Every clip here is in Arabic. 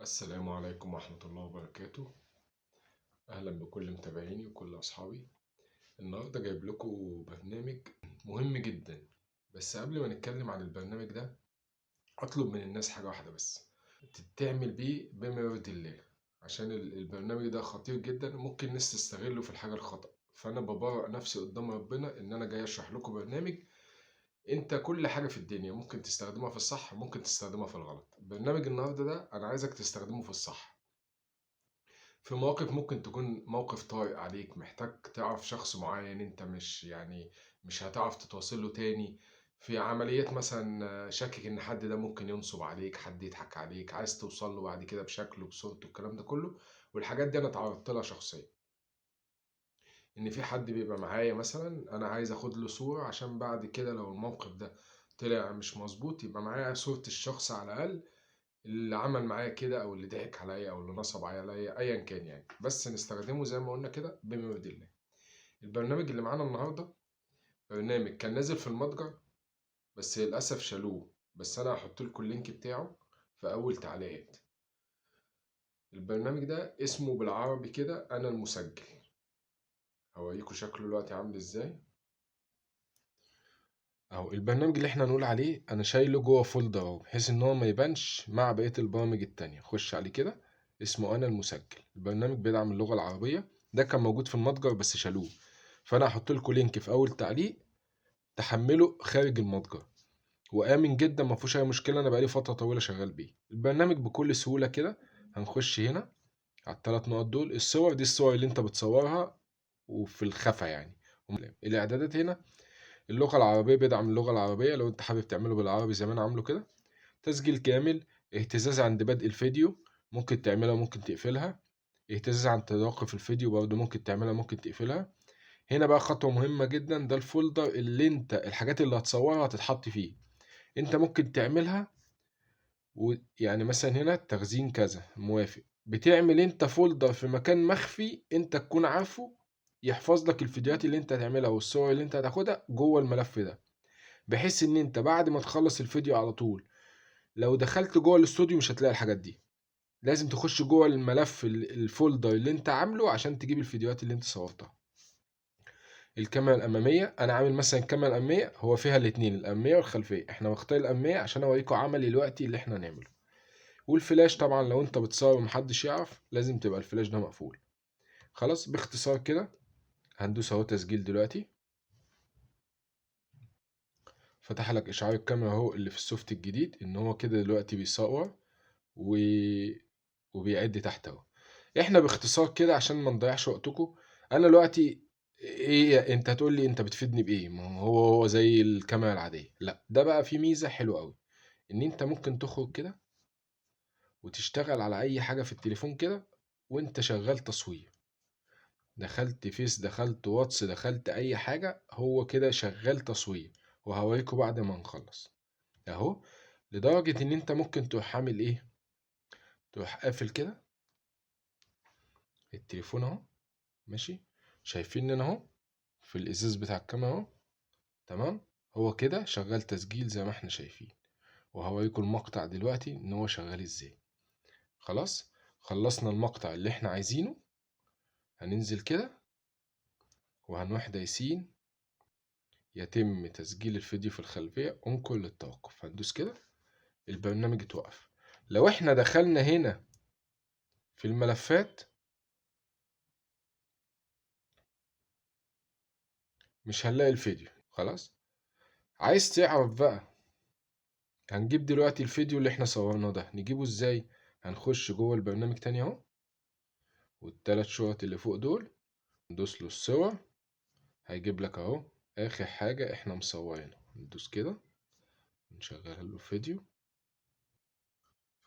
السلام عليكم ورحمة الله وبركاته. أهلا بكل متابعيني وكل أصحابي. النهاردة جايب لكم برنامج مهم جدا، بس قبل ما نتكلم عن البرنامج ده أطلب من الناس حاجة واحدة بس، تعمل بيه بما يرضي الله، عشان البرنامج ده خطير جدا وممكن الناس تستغله في الحاجة الخطأ. فأنا ببرأ نفسي قدام ربنا إن أنا جاي أشرح لكم برنامج. أنت كل حاجة في الدنيا ممكن تستخدمها في الصح، ممكن تستخدمها في الغلط. برنامج النهاردة ده أنا عايزك تستخدمه في الصح، في مواقف ممكن تكون موقف طارئ عليك، محتاج تعرف شخص معين انت مش هتعرف تتواصل له تاني. في عمليات مثلا شاكك ان حد ده ممكن ينصب عليك، حد يضحك عليك، عايز توصل له بعد كده بشكله بصورته الكلام ده كله. والحاجات دي انا اتعرضت لها شخصيا، ان في حد بيبقى معايا مثلا انا عايز اخد له صورة عشان بعد كده لو الموقف ده طلع مش مظبوط يبقى معايا صورة الشخص على الاقل اللي عمل معايا كده او اللي ضحك عليا او اللي نصب عليا ايا كان يعني، بس نستخدمه زي ما قلنا كده بما يرضي الله. البرنامج اللي معانا النهارده برنامج كان نازل في المتجر بس للاسف شالوه، بس انا هحط لكم اللينك بتاعه في اول تعليقات. البرنامج ده اسمه بالعربي كده انا المسجل. هوريكم شكله دلوقتي عامل ازاي. اهو البرنامج اللي احنا نقول عليه انا شايله جوه فولدر اهو، بحيث ان هو ما يبانش مع بقية البرامج التانية. خش عليه كده، اسمه انا المسجل. البرنامج بيدعم اللغة العربية، ده كان موجود في المتجر بس شالوه. فانا هحط لكم لينك في اول تعليق تحمله خارج المتجر، وامن جدا ما فيهوش اي مشكلة. انا بقالي فترة طويلة شغال بيه. البرنامج بكل سهولة كده هنخش هنا على الثلاث نقط دول. الصور دي الصور اللي انت بتصورها وفي الخفا يعني. الاعدادات هنا اللغة العربية، بيدعم اللغة العربية لو انت حابب تعمله بالعربي زي ما انا عامله كده. تسجيل كامل، اهتزاز عند بدء الفيديو، ممكن تعملها وممكن تقفلها. اهتزاز عند توقف الفيديو برضه ممكن تعملها ممكن تقفلها. هنا بقى خطوة مهمة جدا، ده الفولدر اللي انت الحاجات اللي هتصورها هتتحط فيه. انت ممكن تعملها يعني مثلا هنا تخزين كذا موافق، بتعمل انت فولدر في مكان مخفي انت تكون عارفه، يحفظ لك الفيديوهات اللي انت هتعملها والصور اللي انت هتاخدها جوه الملف ده، بحيث ان انت بعد ما تخلص الفيديو على طول لو دخلت جوه الاستوديو مش هتلاقي الحاجات دي. لازم تخش جوه الملف الفولدر اللي انت عامله عشان تجيب الفيديوهات اللي انت صورتها. الكاميرا الاماميه، انا عامل مثلا الكاميرا الاماميه هو فيها الاتنين، الاماميه والخلفيه. احنا مختار الاماميه عشان اوريكم عملي دلوقتي اللي احنا هنعمله. والفلاش طبعا لو انت بتصور ومحدش يعرف لازم تبقى الفلاش ده مقفول. خلاص باختصار كده هندوس اهو تسجيل دلوقتي. فتح لك اشعار الكاميرا اهو اللي في السوفت الجديد ان هو كده دلوقتي بيصور و... وبيعد تحت اهو. احنا باختصار كده عشان ما نضيعش وقتكم، انا دلوقتي ايه انت هتقول لي انت بتفيدني بايه؟ ما هو زي الكاميرا العاديه. لا ده بقى في ميزه حلوه قوي، ان انت ممكن تخرج كده وتشتغل على اي حاجه في التليفون كده وانت شغال تصوير. دخلت فيس، دخلت واتس، دخلت اي حاجه، هو كده شغال تصوير. وهوريكم بعد ما نخلص اهو. لدرجه ان انت ممكن تروح عامل ايه، تروح قافل كده التليفون اهو. ماشي، شايفين هنا اهو في الازاز بتاع الكاميرا اهو. تمام، هو كده شغال تسجيل زي ما احنا شايفين. وهوريكم المقطع دلوقتي ان هو شغال ازاي. خلاص خلصنا المقطع اللي احنا عايزينه، هننزل كده وهنروح دايسين يتم تسجيل الفيديو في الخلفية انقل للتوقف. هندوس كده البرنامج اتوقف. لو احنا دخلنا هنا في الملفات مش هنلاقي الفيديو. خلاص، عايز تعرف بقى هنجيب دلوقتي الفيديو اللي احنا صورناه ده نجيبه ازاي؟ هنخش جوه البرنامج تاني اهو، والتلات شوط اللي فوق دول ندوس له الصور، هيجيب لك اهو اخر حاجة احنا مصورينها. ندوس كده نشغل له فيديو.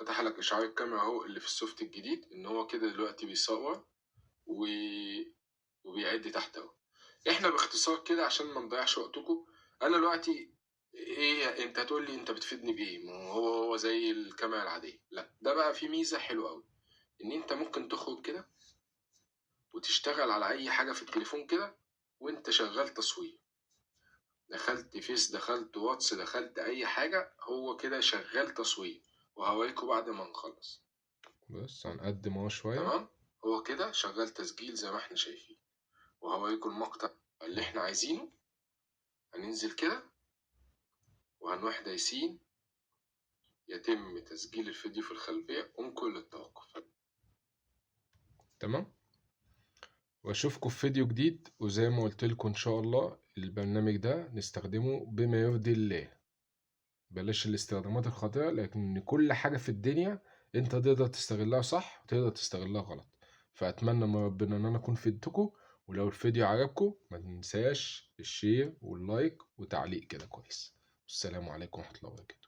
فتح لك اشعار الكاميرا اهو اللي في السوفت الجديد ان هو كده دلوقتي بيصور و... وبيعد تحت اهو. احنا باختصار كده عشان ما نضيعش وقتكم، انا دلوقتي ايه انت هتقول لي انت بتفيدني بايه؟ ما هو زي الكاميرا العاديه. لا ده بقى في ميزه حلوه قوي، ان انت ممكن تخرج كده وتشتغل على اي حاجه في التليفون كده وانت شغال تصوير. دخلت فيس، دخلت واتس، دخلت اي حاجه، هو كده شغال تصوير. وهوريكم بعد ما نخلص. بس هنقدم اهو شوية. تمام، هو كده شغال تسجيل زي ما احنا شايفين، وهوريكم المقطع اللي احنا عايزينه. هننزل كده وهنروح دايسين يتم تسجيل الفيديو في الخلفية كل التوقف. تمام، واشوفكم في فيديو جديد. وزي ما قلت لكم ان شاء الله البرنامج ده نستخدمه بما يرضي الله، بلاش الاستخدامات الخاطئة، لكن كل حاجة في الدنيا انت تقدر تستغلها صح وتقدر تستغلها غلط. فأتمنى من ربنا ان انا اكون فدتكم. ولو الفيديو عجبكم ما تنساش الشير واللايك وتعليق كده كويس. السلام عليكم ورحمة الله وبركاته.